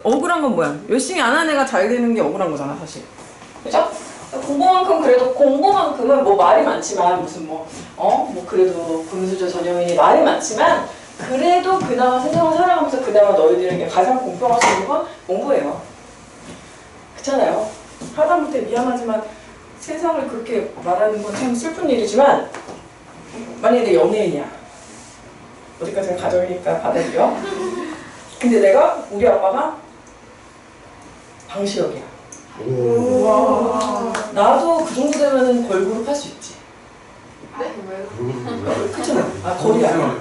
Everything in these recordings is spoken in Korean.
억울한 건 뭐야? 열심히 안 하는 애가 잘 되는 게 억울한 거잖아, 사실. 그죠? 공부만큼 그래도 공부만큼은 뭐 말이 많지만 무슨 뭐 그래도 금수저 전형인이 말이 많지만 그래도 그나마 세상을 살아가면서 그나마 너희들에게 가장 공평할 수 있는 건 공부예요. 그렇잖아요. 하다못해 미안하지만 세상을 그렇게 말하는 건 참 슬픈 일이지만 만약에 내 연예인이야. 어디까지 가정이니까 받아들여. 근데 내가 우리 아빠가 방시혁이야. 나도 그 정도 되면은 걸그룹 할 수 있지. 네? 왜요? 그렇잖아. 아, 거리 아니야.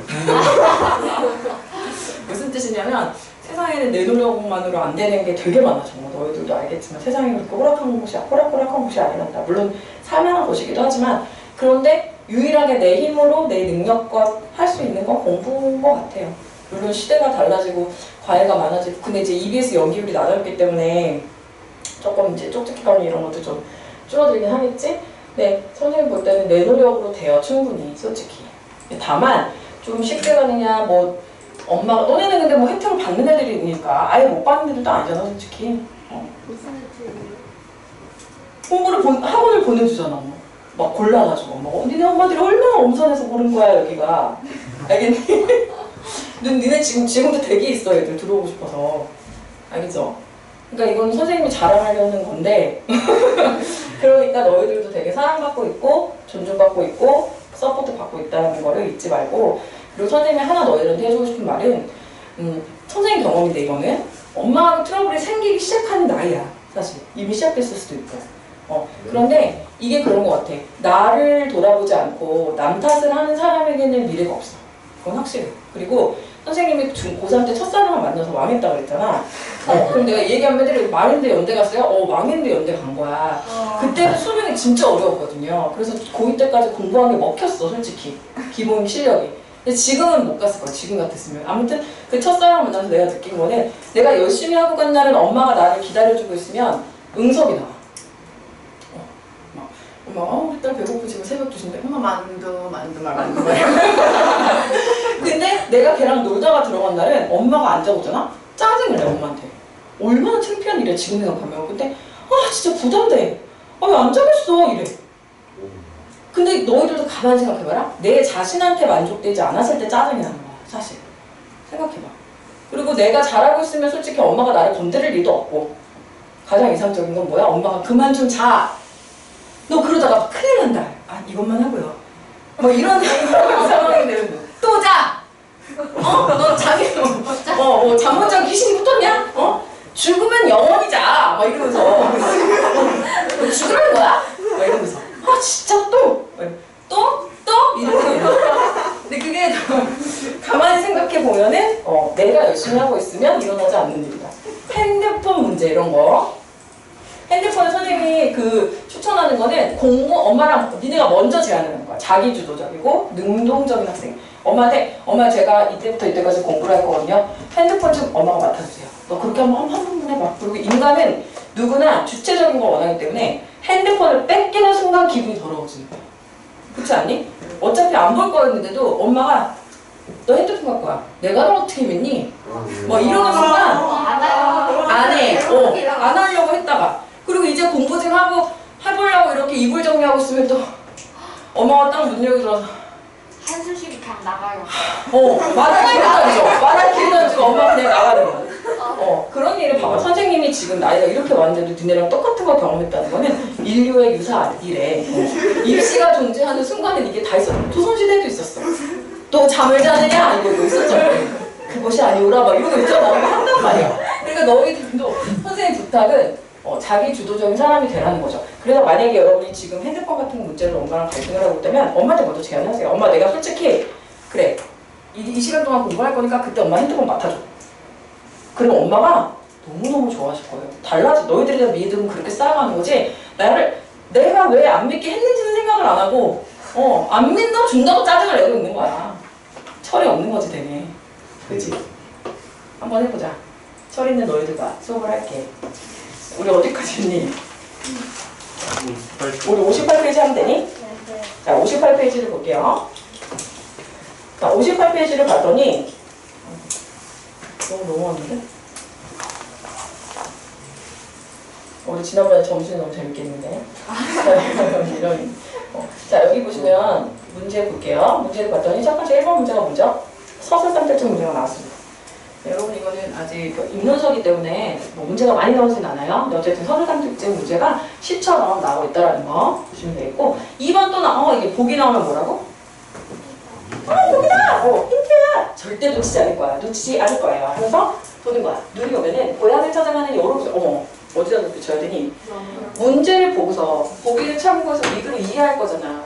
무슨 뜻이냐면 세상에는 내 노력만으로 안 되는 게 되게 많아. 정말 너희들도 알겠지만 세상에 그렇게 호락한 곳이 아니란다. 물론 살만한 곳이기도 하지만 그런데 유일하게 내 힘으로 내 능력껏 할 수 있는 건 공부인 것 같아요. 물론 시대가 달라지고 과외가 많아지고 근데 이제 EBS 연기율이 낮았기 때문에 조금 이제 쪽집기감이 이런 것도 좀 줄어들긴 하겠지? 네, 선생님 볼 때는 내 노력으로 돼요, 충분히, 솔직히. 다만 좀 쉽게 가느냐, 뭐 엄마가 너네는 근데 뭐 혜택을 받는 애들이니까 아예 못 받는 애들도 아니잖아, 솔직히. 무슨 공부를 학원을 보내주잖아, 막 골라가지고 니네 엄마들이 얼마나 엄선해서 고른 거야 여기가. 알겠니? 니네 지금도 되게 있어, 애들 들어오고 싶어서. 알겠죠? 그러니까 이건 선생님이 자랑하려는 건데 그러니까 너희들도 되게 사랑받고 있고 존중받고 있고 서포트 받고 있다는 거를 잊지 말고. 그리고 선생님이 하나 너희들한테 해주고 싶은 말은 선생님 경험인데 이거는 엄마하고 트러블이 생기기 시작하는 나이야. 사실 이미 시작됐을 수도 있고 그런데 이게 그런 것 같아. 나를 돌아보지 않고 남 탓을 하는 사람에게는 미래가 없어. 그건 확실해. 그리고 선생님이 고3 때 첫사랑을 만나서 망했다고 그랬잖아. 그럼 내가 얘기하면 애들이 망했는데 연대 갔어요? 망했는데 연대 간 거야. 그때는 수능이 진짜 어려웠거든요. 그래서 고2 때까지 공부한 게 먹혔어, 솔직히. 기본 실력이. 근데 지금은 못 갔을 거야, 지금 같았으면. 아무튼 그 첫사랑을 만나서 내가 느낀 거는 내가 열심히 하고 간 날은 엄마가 나를 기다려주고 있으면 응석이 나와. 엄마, 우리 딸 배고프지만 새벽 2시인데 엄마 만두 근데 내가 걔랑 놀다가 들어간 날은 엄마가 안 자고잖아? 짜증을 내, 엄마한테. 얼마나 창피한 일이야, 지금 생각하면. 근데 진짜 부담돼. 왜 안 자겠어, 이래. 근데 너희들도 가만히 생각해봐라. 내 자신한테 만족되지 않았을 때 짜증이 나는 거야, 사실. 생각해봐. 그리고 내가 잘하고 있으면 솔직히 엄마가 나를 건드릴 일도 없고. 가장 이상적인 건 뭐야? 엄마가 그만 좀 자. 너 그러다가 큰일 난다. 이것만 하고요. 뭐 이런 상황이 되면 또 자! 너 자기 잠 못 자고 귀신이 붙었냐? 죽으면 영원히 자! 막 이러면서 너 죽으라는 거야? 막 이러면서 진짜 또? 이러면서 근데 그게 가만히 생각해 보면은 내가 열심히 하고 있으면 일어나지 않는 일이다. 핸드폰 문제 이런 거 핸드폰을 선생님이 추천하는 거는 엄마랑 니네가 먼저 제안하는 거야. 자기주도적이고 능동적인 학생. 엄마한테 엄마 제가 이때부터 이때까지 공부를 할 거거든요. 핸드폰 좀 엄마가 맡아주세요. 너 그렇게 한 번만 해봐. 그리고 인간은 누구나 주체적인 걸 원하기 때문에 핸드폰을 뺏기는 순간 기분이 더러워지는 거야. 그렇지 않니? 어차피 안 볼 거였는데도 엄마가 너 핸드폰 갖고 와. 내가 너 어떻게 믿니? 뭐 이러는 순간 안 해. 안 하려고 했다가 그리고 이제 공부 좀 해보려고 이렇게 이불 정리하고 있으면 또 엄마가 딱 문 열고 한숨씩이 그냥 나가요. 말할 길 던지고 엄마 그냥 나가는 거야. 그런 일을 봐봐. 선생님이 지금 나이가 이렇게 많은데도 니네랑 똑같은 거 경험했다는 거는 인류의 유사 일에 입시가 존재하는 순간엔 이게 다 있었어. 조선시대에도 있었어. 또 잠을 자느냐? 이거 있었잖아. 그것이 아니오라 막 이런 거 있잖아. 한단 말이야. 그러니까 너희들도 선생님 부탁은 자기 주도적인 사람이 되라는 거죠. 그래서 만약에 여러분이 지금 핸드폰 같은 문제로 엄마랑 갈등을 하고 있다면 엄마한테 먼저 제안하세요. 엄마 내가 솔직히 그래 이 시간 동안 공부할 거니까 그때 엄마 핸드폰 맡아줘. 그럼 엄마가 너무너무 좋아하실 거예요. 달라지. 너희들이 다 믿음 그렇게 쌓아가는 거지 내가 왜 안 믿게 했는지는 생각을 안 하고 안 믿는다고 준다고 짜증을 내고 있는 거야. 철이 없는 거지 되게. 그치? 한번 해보자. 철 있는 너희들과 수업을 할게. 우리 어디까지 했니? 우리 58페이지 하면 되니? 네. 자, 58페이지를 볼게요. 자, 58페이지를 봤더니 너무 넘어왔는데? 우리 지난번에 점수는 너무 재밌겠는데. 이런. 자, 여기 보시면 문제 볼게요. 문제를 봤더니 첫 번째 1번 문제가 뭐죠? 서술 쌍끌점 문제가 나왔습니다. 네, 여러분 이거는 아직 입문서기 때문에 뭐 문제가 많이 나오진 않아요. 근데 어쨌든 서술 쌍끌점 문제가 시처럼 나오고 있다는 거 보시면 되겠고 2번 또 나와. 이게 보기 나오면 뭐라고? 보기다! 힌트야! 절대 놓치지 않을 거야. 놓치지 않을 거예요. 하면서 보는 거야. 눈이 오면은 고향을 찾아가는 여러 어머 어디다 붙여야 되니? 문제를 보고서 보기를 참고해서 미드로 이해할 거잖아.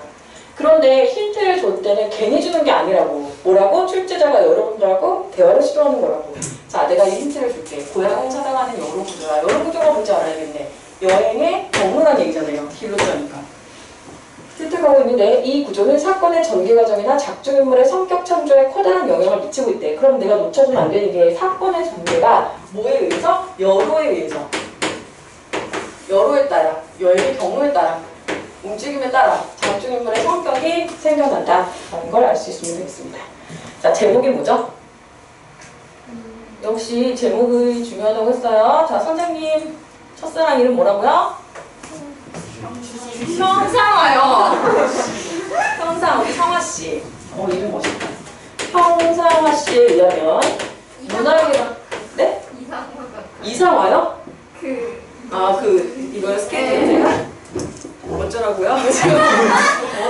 그런데 힌트를 줄 때는 괜히 주는 게 아니라고. 뭐라고? 출제자가 여러분들하고 대화를 시도하는 거라고. 자, 내가 이 힌트를 줄게. 고향을 찾아가는 여러 구조야. 여러 구조가 뭔지 알아야겠네. 여행의 경로란 얘기잖아요. 길로 들어가니까. 실택하고 있는데 이 구조는 사건의 전개 과정이나 작중인물의 성격 창조에 커다란 영향을 미치고 있대. 그럼 내가 놓쳐주면 안 되는 게 사건의 전개가 뭐에 의해서? 여로에 의해서. 여로에 따라, 여행의 경로에 따라, 움직임에 따라 작중인물의 성격이 생겨난다라는 걸 알 수 있으면 되겠습니다. 자, 제목이 뭐죠? 역시 제목이 중요하다고 했어요. 자, 선생님 첫사랑 이름 뭐라고요? 형상아요. 형상, 우리 성아씨. 이름 멋있다. 형상아씨에 의하면 문화계가, 네? 이상화요? 이거요? 스케이트 문제가? 어쩌라고요?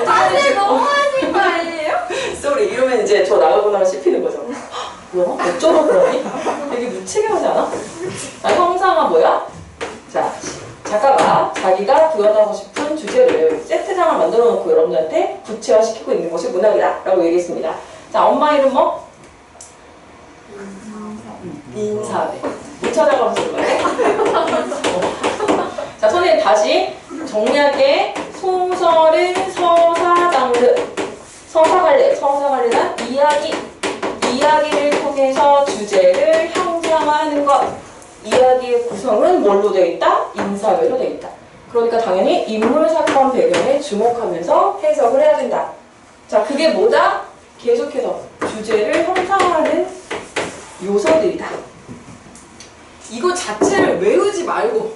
다들 너무하신 거 아니에요? 쏘리, 이러면 이제 저 나가고 나면 씹히는 거죠. 뭐야? 어쩌라고 그러니? 되게 무책임하지 않아? 자, 형상아 뭐야? 자, 작가가 자기가 구현하고 싶은 주제를 세트장을 만들어 놓고 여러분들한테 구체화시키고 있는 것이 문학이다 라고 얘기했습니다. 자, 엄마 이름 뭐? 인사배. 못 찾아가면서 그러네. 자, 선생님 다시 정리할게. 소설은 서사장르. 서사관리는 이야기를 통해서 주제를 형성하는 것. 이야기의 구성은 뭘로 되어 있다? 인사배로 되어 있다. 그러니까 당연히 인물, 사건, 배경에 주목하면서 해석을 해야 된다. 자, 그게 뭐다? 계속해서 주제를 형성하는 요소들이다. 이거 자체를 외우지 말고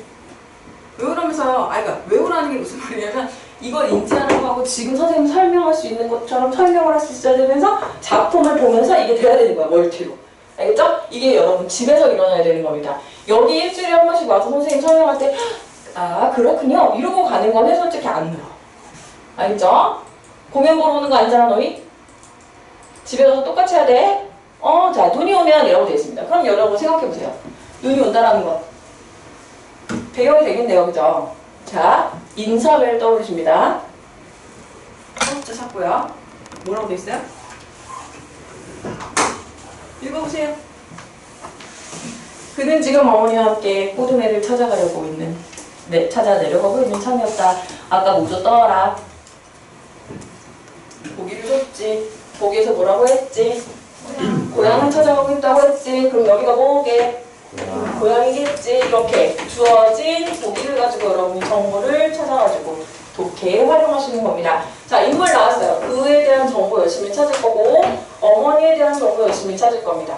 외우라면서요. 그러니까 외우라는 게 무슨 말이냐면 이걸 인지하는 거하고 지금 선생님 설명할 수 있는 것처럼 설명을 할 수 있어야 되면서 작품을 보면서 이게 돼야 되는 거야. 멀티로. 알겠죠? 이게 여러분 집에서 일어나야 되는 겁니다. 여기 일주일에 한 번씩 와서 선생님 설명할 때 아 그렇군요 이러고 가는 거는 솔직히 안 늘어. 알겠죠? 공연 보러 오는 거 아니잖아 너희? 집에 가서 똑같이 해야 돼. 자 눈이 오면 이라고 되어 있습니다. 그럼 여러분 생각해보세요. 눈이 온다라는 것 배경이 되겠네요. 그죠? 자 인사배를 떠올리십니다. 첫 번째 찾고요. 뭐라고 되어 있어요? 읽어보세요. 그는 지금 어머니와 함께 꼬드메를 찾아가려고 있는 찾아 내려가고 있는 참이었다. 아까 우조 떠라. 고기를 줬지. 거기에서 뭐라고 했지? 고향을 찾아가고 있다고 했지. 그럼 여기가 뭐게? 고향이겠지. 이렇게 주어진 보기를 가지고 여러분이 정보를 찾아가지고 독해 활용하시는 겁니다. 자, 인물 나왔어요. 그에 대한 정보 열심히 찾을 거고 어머니에 대한 정보 열심히 찾을 겁니다.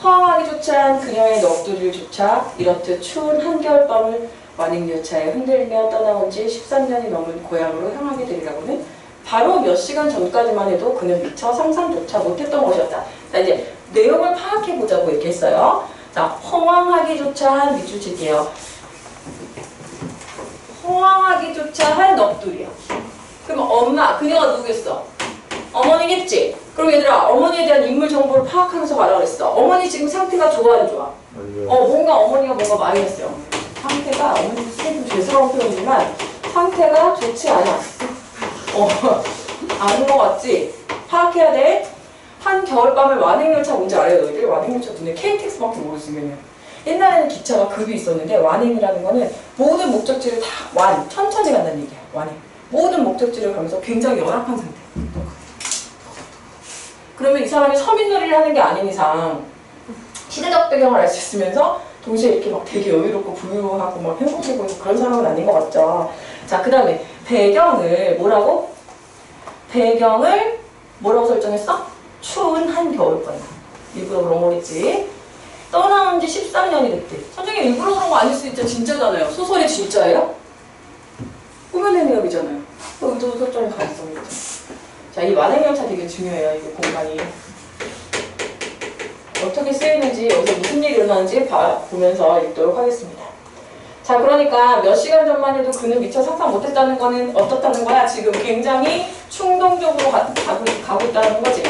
허황하기 조차한 그녀의 넋두리를 조차 이렇듯 추운 한겨울밤을 완행열차에 흔들며 떠나온 지 13년이 넘은 고향으로 향하게 되리라고는 바로 몇 시간 전까지만 해도 그는 미처 상상조차 못했던 것이었다. 자, 이제 내용을 파악해보자고 얘기했어요. 자, 허황하기조차 한 밑줄 칠게요. 허황하기조차 한 넋두리야. 그럼 엄마, 그녀가 누구겠어? 어머니겠지? 그럼 얘들아, 어머니에 대한 인물 정보를 파악하면서 가라 그랬어. 어머니 지금 상태가 좋아, 안 좋아? 뭔가 어머니가 뭔가 많이 했어요. 상태가, 어머니 좀 죄스러운 표현이지만 상태가 좋지 않아. 아는 거 같지? 파악해야 돼. 한 겨울밤을 완행열차 뭔지 알아요? 너희들? 완행열차 눈에 KTX밖에 모르시면 옛날에는 기차가 급이 있었는데 완행이라는 거는 모든 목적지를 다 천천히 간다는 얘기야. 완행. 모든 목적지를 가면서 굉장히 열악한 상태. 그러면 이 사람이 서민놀이를 하는 게 아닌 이상 시대적 배경을 알 수 있으면서 동시에 이렇게 막 되게 여유롭고 부유하고 막 행복해 보이고 그런 사람은 아닌 것 같죠. 자, 그 다음에 배경을 뭐라고? 배경을 뭐라고 설정했어? 추운 한겨울밤. 일부러 그런 거겠지. 떠나온 지 13년이 됐대. 선생님 일부러 그런 거 아닐 수 있죠. 진짜잖아요. 소설이 진짜예요? 꾸며낸 내용이잖아요. 의도 설정의 가능성이 있죠. 자, 이 만행열차 되게 중요해요. 이게 공간이. 어떻게 쓰이는지, 여기서 무슨 일이 일어나는지 보면서 읽도록 하겠습니다. 자, 그러니까 몇 시간 전만 해도 그는 미처 상상 못했다는 거는 어떻다는 거야? 지금 굉장히 충동적으로 가고 있다는 거지.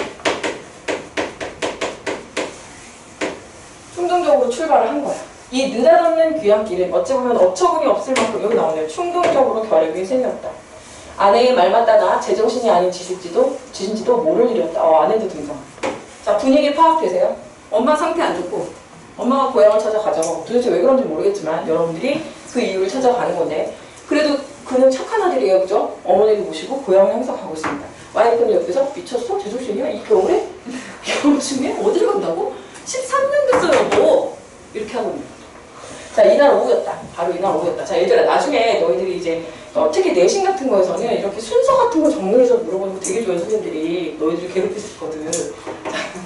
충동적으로 출발을 한 거야. 이 느닷없는 귀향길은 어찌 보면 어처구니 없을 만큼 여기 나오네요. 충동적으로 결핵이 생겼다. 아내의 말 맞다나 제정신이 아닌 지신지도 모를 일이었다. 아내도 등장. 자, 분위기 파악되세요? 엄마 상태 안 좋고 엄마가 고향을 찾아가자고 도대체 왜 그런지 모르겠지만 여러분들이 그 이유를 찾아가는 건데 그래도 그는 착한 아들이에요. 그죠? 어머니도 모시고 고향을 항상 가고 있습니다. 와이프는 옆에서 미쳤어? 제정신이야? 이 겨울에? 겨울쯤에? 어디를 간다고? 13년 됐어요 뭐 이렇게 하고 있는 거죠. 자, 이날 오후였다. 바로 이날 오후였다. 자, 얘들아 나중에 너희들이 이제 특히 내신 같은 거에서는 이렇게 순서 같은 거 정리해서 물어보는 거 되게 좋아해. 선생님들이 너희들이 괴롭혔었거든. 자,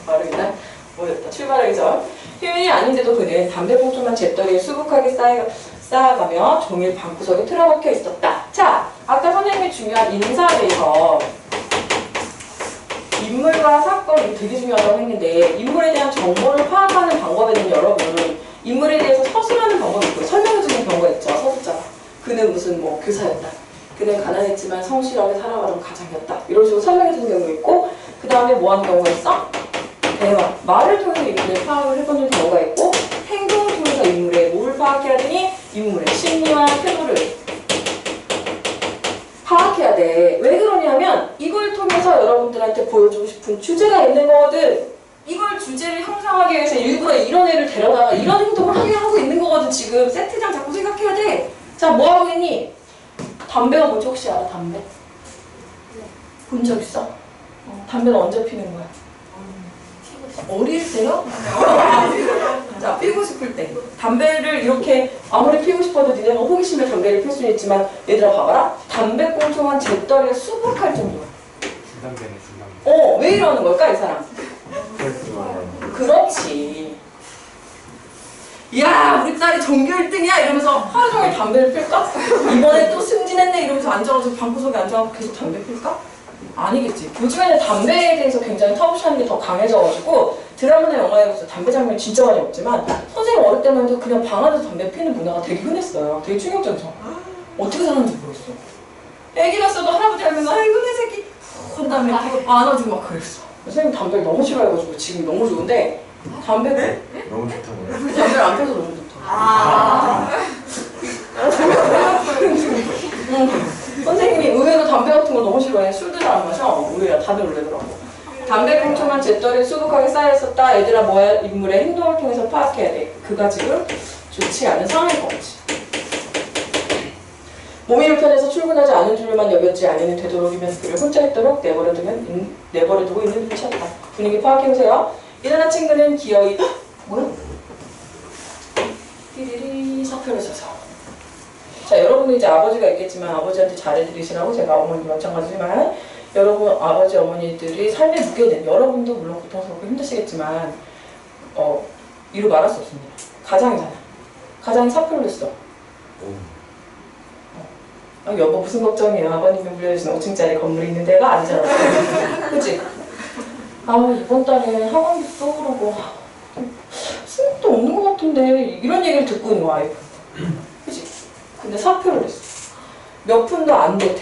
바로 이날 오후였다. 출발하기 전 휴일이 아닌데도 그는 담배봉투만 잿더리에 수북하게 쌓아가며 종일 방구석에 틀어박혀 있었다. 자, 아까 선생님이 중요한 인사에 대해서 인물과 사건이 되게 중요하다고 했는데 인물에 대한 정보를 파악하는 방법에는 여러분 인물에 대해서 서술하는 방법이 있고 설명해주는 경우가 있죠. 서술자가. 그는 무슨 뭐 교사였다. 그는 가난했지만 성실하게 살아가던 가장이었다. 이런 식으로 설명해주는 경우가 있고 그 다음에 뭐 하는 경우가 있어? 대화. 말을 통해서 인물의 파악을 해보는 경우가 있고 행동을 통해서 인물의 뭘 파악해야 되니? 인물의 심리와 태도를 파악해야 돼. 왜 그러냐면 이걸 통해서 여러분들한테 보여주고 싶은 주제가 있는 거거든. 이걸 주제를 형성하기 위해서 일부러 이런 애를 데려다가 이런 행동을 하게 하고 있는 거거든. 지금 세트장 자꾸 생각해야 돼. 자, 뭐 하고 있니? 담배가 뭔지 혹시 알아? 담배? 본 적 있어? 담배는 언제 피는 거야? 어릴 때요? 자, 피고 싶을 때. 담배를 이렇게 아무리 피우고 싶어도 니네가 호기심에 담배를 필 수는 있지만 얘들아 봐봐라. 담배꽁초만 잿더리에 수북할 정도야. 진담배네, 진담배. 왜 이러는 걸까 이 사람? 그렇지. 이야 우리 딸이 전교 1등이야 이러면서 하루 종일 담배를 필까? 이번에 또 승진했네 이러면서 앉아가지고 방구석에 앉아서 계속 담배 필까? 아니겠지. 요즘에는 담배에 대해서 굉장히 터부시하는 게 더 강해져가지고 드라마나 영화에 보면 담배 장면이 진짜 많이 없지만 선생님 어릴 때만 해도 그냥 방 안에서 담배 피는 문화가 되게 흔했어요. 되게 충격적이죠. 어떻게 살았는지 모르겠어. 애기였어도 할아버지 알면 아이고 내 새끼 한 다음에 안아주고 막 그랬어. 선생님 담배를 너무 싫어해가지고 지금 너무 좋은데 담배를 너무 좋다고요. 담배를 안 펴서 너무 좋다. 선생님이 의외로 담배 같은 거 너무 싫어해. 술도 잘 안 마셔. 의외야 다들 놀래더라고. 담배꽁초만 잿더리에 수북하게 쌓여있었다. 얘들아 뭐야? 인물의 행동을 통해서 파악해야 돼. 그가 지금 좋지 않은 상황일 것 같지. 몸이 불편해서 출근하지 않은 줄만 여겼지 아내는 되도록이면 그를 혼자 있도록 내버려두고 있는 눈치였다. 분위기 파악해보세요. 이른 아침 그는 기어이 뭐야? 삐리리 사표를 써서 자 여러분은 이제 아버지가 있겠지만 아버지한테 잘해드리시라고 제가 어머니도 마찬가지지만 여러분 아버지 어머니들이 삶에 묻게 된 여러분도 물론 고통스럽고 힘드시겠지만 이루 말할 수 없습니다. 가장이잖아. 가장이 사표를 냈어. 여보 무슨 걱정이에요? 아버님이 물려주신 5층짜리 건물이 있는 데가 아니잖아. 그치? 이번 달에 학원비도 오르고 수입도 없는 것 같은데 이런 얘기를 듣고 있는 거야 와이프. 그치? 근데 사표를 냈어. 몇 푼도 안 돼.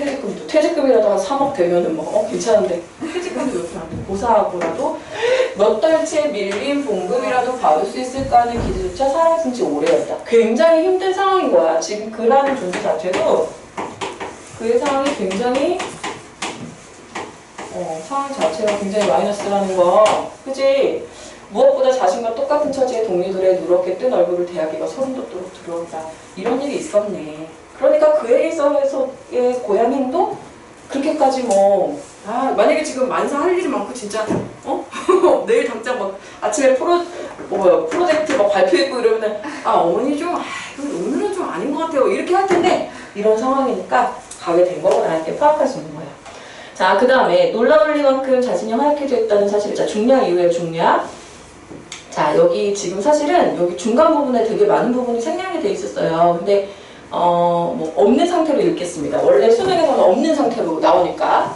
퇴직금이라도 한 3억 되면은 뭐 괜찮은데 퇴직금도 몇 푼 안 돼. 고사하고라도 몇 달치 밀린 봉급이라도 받을 수 있을까 하는 기대조차 살아있은 지 오래였다. 굉장히 힘든 상황인 거야. 지금 그라는 존재 자체도 그의 상황이 굉장히 상황 자체가 굉장히 마이너스라는 거. 그치? 무엇보다 자신과 똑같은 처지의 동료들의 누렇게 뜬 얼굴을 대하기가 소름 돋도록 두려웠다. 이런 일이 있었네. 그러니까 그에 있어서의 고향행도 그렇게까지 만약에 지금 만사 할 일이 많고 진짜 내일 당장 막 아침에 프로젝트 막 발표했고 이러면은 어머니 좀 오늘은 좀 아닌 것 같아요 이렇게 할 텐데 이런 상황이니까 가게 된 거구나 이렇게 파악할 수 있는 거예요. 자, 그 다음에 놀라울리만큼 자신이 하얗게 되었다는 사실을 자 중략 이후에 중략 자, 여기 지금 사실은 여기 중간 부분에 되게 많은 부분이 생략이 돼 있었어요. 근데 뭐 없는 상태로 읽겠습니다. 원래 수능에서는 없는 상태로 나오니까.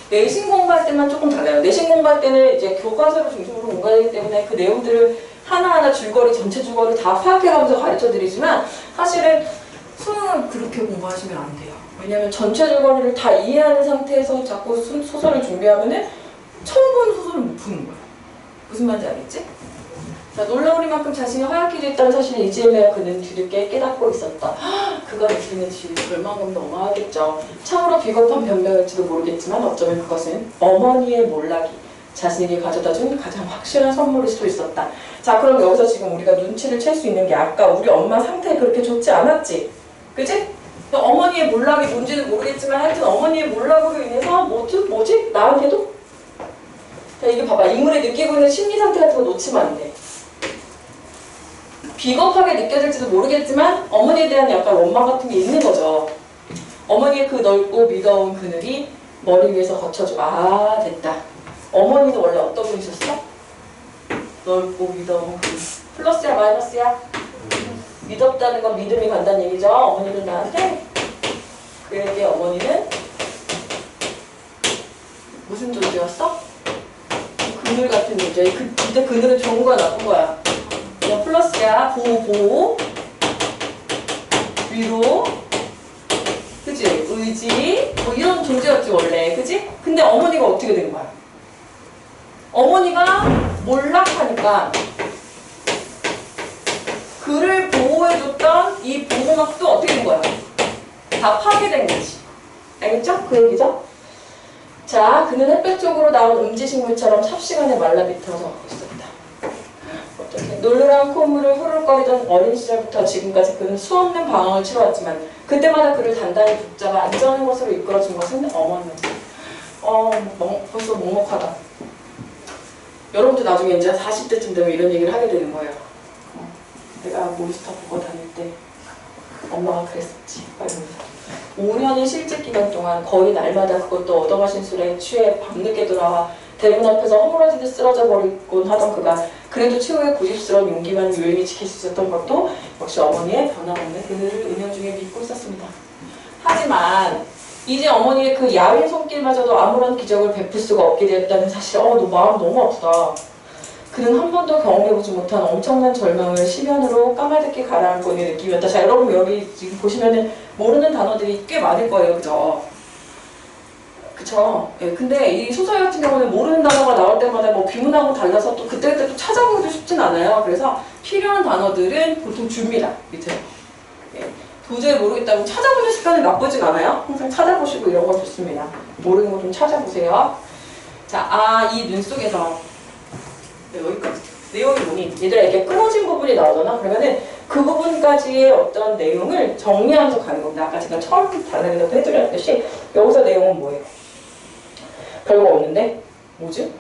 내신 공부할 때만 조금 달라요. 내신 공부할 때는 이제 교과서를 중심으로 공부하기 때문에 그 내용들을 하나하나 줄거리, 전체 줄거리 다 파악해가면서 가르쳐 드리지만 사실은 수능은 그렇게 공부하시면 안 돼요. 왜냐하면 전체 줄거리를 다 이해하는 상태에서 자꾸 소설을 준비하면은 처음 보는 소설을 못 푸는 거예요. 무슨 말인지 알겠지? 자, 놀라우리만큼 자신이 허약해져 있다는 사실을 이지혜야 그는 뒤늦게 깨닫고 있었다. 그가 느끼는 질이 절망감도 어마하겠죠. 참으로 비겁한 변명일지도 모르겠지만 어쩌면 그것은 어머니의 몰락이 자신에게 가져다준 가장 확실한 선물일 수도 있었다. 자, 그럼 여기서 지금 우리가 눈치를 챌 수 있는 게 아까 우리 엄마 상태 그렇게 좋지 않았지? 그지? 어머니의 몰락이 뭔지는 모르겠지만 하여튼 어머니의 몰락으로 인해서 뭐지? 나한테도? 자, 이게 봐봐. 인물이 느끼고 있는 심리 상태 같은 거 놓치면 안 돼. 비겁하게 느껴질지도 모르겠지만 어머니에 대한 약간 원망 같은 게 있는 거죠. 어머니의 그 넓고 미더운 그늘이 머리 위에서 거쳐주고 아 됐다. 어머니도 원래 어떤 분이셨어? 넓고 미더운 그늘. 플러스야 마이너스야? 믿었다는 건 믿음이 간다는 얘기죠. 어머니는 나한테 그에게 어머니는 무슨 존재였어? 그늘 같은 존재. 근데 그늘은 좋은 거야 나쁜 거야? 그냥 플러스야. 보호 위로 그치? 의지 뭐 이런 존재였지 원래 그치? 근데 어머니가 어떻게 된 거야? 어머니가 몰락하니까 그를 보호해줬던 이 보호막도 어떻게 된 거야? 다 파괴된 거지. 알겠죠? 그 얘기죠? 자, 그는 햇볕 쪽으로 나온 음지식물처럼 삽시간에 말라비틀어서 있었다. 놀르란 콧물을 후루룩거리던 어린 시절부터 지금까지 그는 수없는 방황을 치러왔지만 그때마다 그를 단단히 붙잡아 안전한 곳으로 이끌어준 것은 어머니였다. 벌써 먹먹하다. 여러분도 나중에 이제 40대쯤 되면 이런 얘기를 하게 되는 거예요. 내가 몬스터 보고 다닐 때 엄마가 그랬었지. 5년의 실직 기간 동안 거의 날마다 그것도 얻어마신 술에 취해 밤늦게 돌아와 대문 앞에서 허물어지듯 쓰러져 버리곤 하던 그가 그래도 최후의 고집스러운 용기만 유일히 지킬 수 있었던 것도 역시 어머니의 변함없는 그늘을 은연 중에 믿고 있었습니다. 하지만 이제 어머니의 그 야윈 손길마저도 아무런 기적을 베풀 수가 없게 되었다는 사실 너 마음 너무 아프다. 그는 한 번도 경험해보지 못한 엄청난 절망을 시면으로 까마득히 가라앉고 있는 느낌이었다. 자, 여러분 여기 지금 보시면은 모르는 단어들이 꽤 많을 거예요. 그죠? 그쵸? 예, 근데 이 소설 같은 경우는 모르는 단어가 나올 때마다 뭐 비문하고 달라서 또 그때그때 또 찾아보기도 쉽진 않아요. 그래서 필요한 단어들은 보통 줍니다. 밑에. 예, 도저히 모르겠다고 찾아보는 습관은 나쁘진 않아요. 항상 찾아보시고 이런 거 좋습니다. 모르는 거 좀 찾아보세요. 자, 이 눈 속에서 여기까지. 내용이 뭐니? 얘들아 이렇게 끊어진 부분이 나오잖아. 그러면은 그 부분까지의 어떤 내용을 정리하면서 가는 겁니다. 아까 제가 처음 단락에서 해드렸듯이 여기서 내용은 뭐예요? 별거 없는데? 뭐지?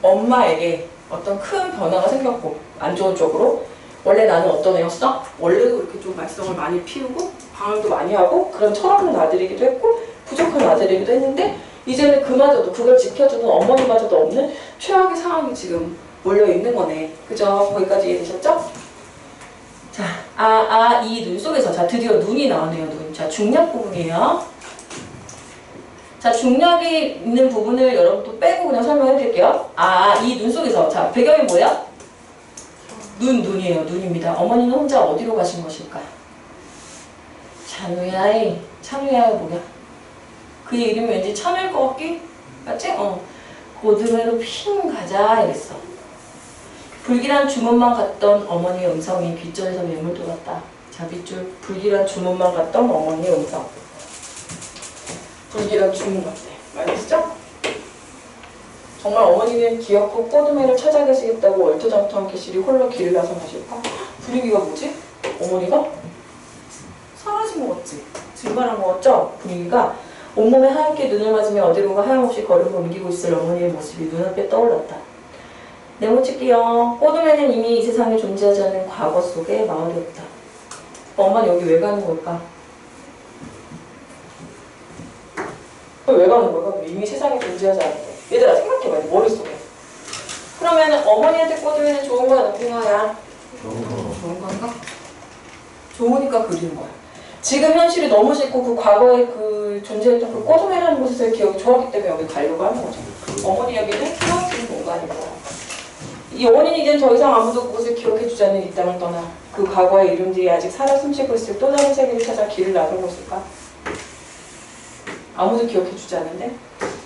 엄마에게 어떤 큰 변화가 생겼고 안 좋은 쪽으로 원래 나는 어떤 애였어? 원래도 그렇게 좀 말썽을 많이 피우고 방황도 많이 하고 그런 철없는 아들이기도 했고 부족한 아들이기도 했는데 이제는 그마저도 그걸 지켜주는 어머니마저도 없는 최악의 상황이 지금 몰려있는 거네. 그죠? 거기까지 이해되셨죠? 자, 이 눈 속에서 자 드디어 눈이 나오네요. 눈. 자, 중략 부분이에요. 자, 중략이 있는 부분을 여러분 또 빼고 그냥 설명해 드릴게요. 이 눈 속에서 자, 배경이 뭐야? 눈이에요. 눈입니다. 어머니는 혼자 어디로 가신 것일까? 찬우야 뭐야? 그의 이름이 왠지 찬우일 것 같기? 맞지? 고드메로 핑 가자 이랬어. 불길한 주문만 갔던 어머니의 음성이 귓전에서 맴을돌았다. 자, 밑줄 불길한 주문만 갔던 어머니의 음성. 불길한 주문 같대. 알겠죠? 정말 어머니는 기어코 꼬드메를 찾아 계시겠다고 얼토당토한 개실이 홀로 길을 나서 가실까? 분위기가 뭐지? 어머니가 사라진 것 같지? 증발한 것 같죠? 분위기가 온몸에 하얗게 눈을 맞으며 어디론가 하염없이 걸음을 옮기고 있을 어머니의 모습이 눈앞에 떠올랐다. 네모찍기요. 꼬드메는 이미 이 세상에 존재하지 않는 과거 속의 마을이었다. 엄마는 여기 왜 가는 걸까? 왜 가는 걸까? 이미 세상에 존재하지 않는데. 얘들아 생각해봐. 머릿속에. 그러면 어머니한테 꽂으면 좋은 거야, 나쁜 거야? 좋은 건가? 좋으니까 그리는 거야. 지금 현실이 너무 싫고 그 과거에 그 존재했던 그 꼬동이라는 곳에서의 기억이 좋았기 때문에 여기 가려고 하는 거죠. 어머니 여기는 키워주는 공간이고 이 원인이 이젠 더 이상 아무도 그것을 기억해주지 않는 이 땅을 떠나 그 과거의 이름들이 아직 살아 숨쉬고 있을 또 다른 세계를 찾아 길을 나선 것일까? 아무도 기억해주지 않는데?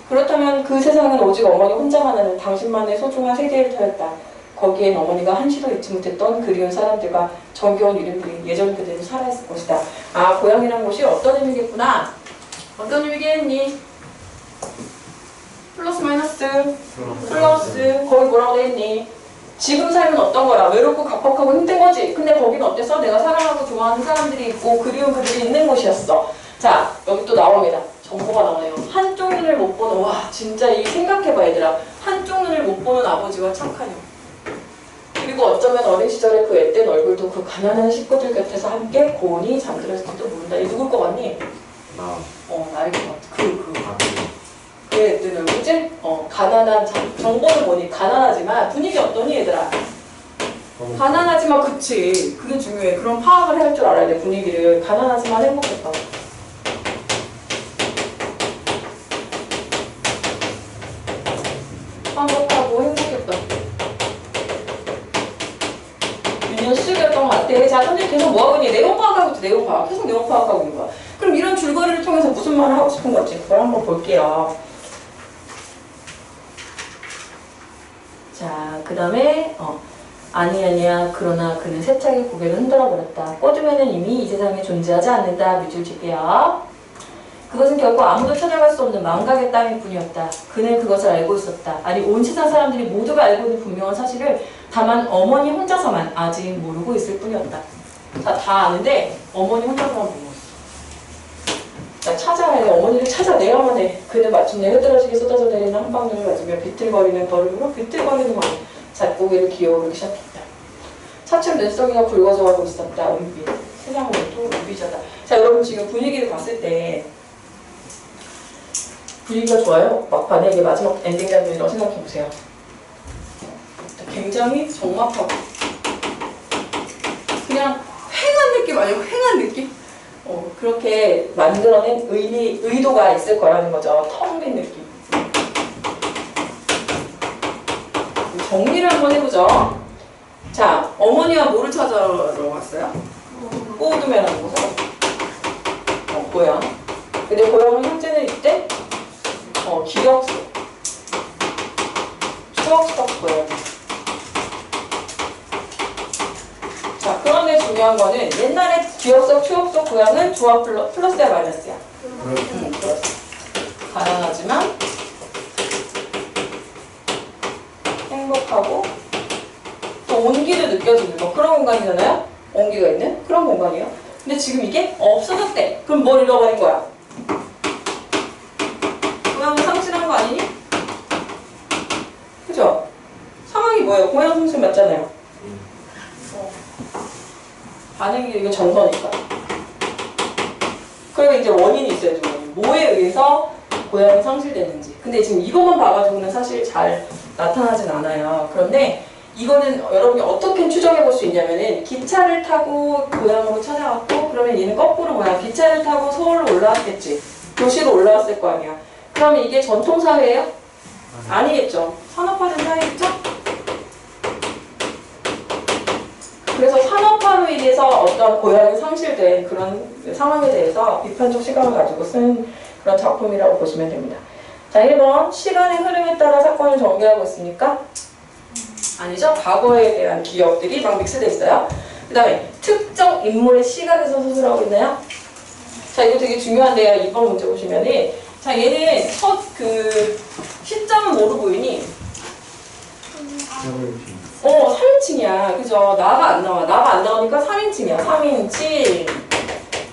그렇다면 그 세상은 오직 어머니 혼자만 아는 당신만의 소중한 세계를 터였다. 거기엔 어머니가 한시도 잊지 못했던 그리운 사람들과 정겨운 이름들이 예전 그대로 살아있을 것이다. 아, 고향이란 곳이 어떤 의미겠구나. 어떤 의미겠니? 플러스 마이너스? 플러스. 거기 뭐라고 돼있니? 지금 삶은 어떤 거야? 외롭고 각박하고 힘든 거지. 근데 거기는 어땠어? 내가 사랑하고 좋아하는 사람들이 있고 그리운 그들이 있는 곳이었어. 자, 여기 또 나옵니다. 정보가 나와요. 한쪽 눈을 못 보는, 와, 진짜 이 생각해봐, 얘들아. 한쪽 눈을 못 보는 아버지와 착한 형. 그리고 어쩌면 어린 시절에 그 앳된 얼굴도 그 가난한 식구들 곁에서 함께 고온히 잠들었을지도 모른다. 이 누굴 것 같니? 나. 나일 것 같아. 그 앳된 얼굴이지? 가난한, 정보는 뭐니? 가난하지만 분위기 어떠니, 얘들아? 가난하지만 그치. 그게 중요해. 그런 파악을 할 줄 알아야 돼, 분위기를. 가난하지만 행복했다고. 행복하고 행복했다. 윤현수였던 것 같아. 자, 선생님 계속 뭐하고 있니? 내용 파악하고 있지, 내용 파악. 계속 내용 파악하고 있는 거야. 그럼 이런 줄거리를 통해서 무슨 말을 하고 싶은 건지 그걸 한번 볼게요. 자, 그 다음에 아니야. 그러나 그는 세차게 고개를 흔들어버렸다. 꼬드메는 이미 이 세상에 존재하지 않는다. 밑줄 칠게요. 그것은 결코 아무도 찾아갈 수 없는 망각의 땅일 뿐이었다. 그는 그것을 알고 있었다. 아니, 온 세상 사람들이 모두가 알고 있는 분명한 사실을 다만 어머니 혼자서만 아직 모르고 있을 뿐이었다. 자, 다 아는데 어머니 혼자서만 모르고 있어. 자, 찾아야 돼. 어머니를 찾아내야만 해. 그는 마침내 흐드러지게 쏟아져 내리는 한방눈을 맞으며 비틀거리는 걸음으로 비틀거리는 마음 잣고개를 기어오르기 시작했다. 차츰 눈덩이가 굵어져 가고 있었다. 은비. 세상은 온통 은비자다. 자, 여러분 지금 분위기를 봤을 때 분위기가 좋아요? 막판에 이게 마지막 엔딩 장면이라고 생각해보세요. 굉장히 적막하고 그냥 휑한 느낌 아니고 휑한 느낌? 그렇게 만들어낸 의도가 있을 거라는 거죠. 텅 빈 느낌. 정리를 한번 해보죠. 자, 어머니와 뭐를 찾아러 왔어요? 꼬우드메라는 곳으로. 고향. 근데 고향은 현재는 이때 기억 속, 추억 속 고향. 자, 그런데 중요한 거는 옛날에 기억 속, 추억 속 고향은 주와 플러스야 마이너스야? 플러스. 가난하지만 행복하고 또 온기도 느껴지는 그런 공간이잖아요? 온기가 있는 그런 공간이에요. 근데 지금 이게 없어졌대. 그럼 뭘 잃어버린 거야? 고향을 상실한 거 아니니? 그죠? 상황이 뭐예요? 고향 상실 맞잖아요. 반응이 이게 정서니까. 그러면 이제 원인이 있어야죠. 뭐에 의해서 고향이 상실됐는지. 근데 지금 이것만 봐가지고는 사실 잘 나타나진 않아요. 그런데 이거는 여러분이 어떻게 추정해 볼 수 있냐면은 기차를 타고 고향으로 찾아왔고 그러면 얘는 거꾸로 뭐야? 기차를 타고 서울로 올라왔겠지. 도시로 올라왔을 거 아니야. 그러면 이게 전통사회예요? 아니겠죠. 산업화된 사회겠죠? 그래서 산업화로 인해서 어떤 고향이 상실된 그런 상황에 대해서 비판적 시각을 가지고 쓴 그런 작품이라고 보시면 됩니다. 자, 1번 시간의 흐름에 따라 사건을 전개하고 있습니까? 아니죠. 과거에 대한 기억들이 막 믹스되어 있어요. 그 다음에 특정 인물의 시각에서 서술하고 있나요? 자, 이거 되게 중요한데요. 2번 문제 보시면은 자, 얘는 첫 시점은 뭐로 보이니? 3인칭이야. 그죠? 나가 안 나와. 나가 안 나오니까 3인칭이야. 3인칭.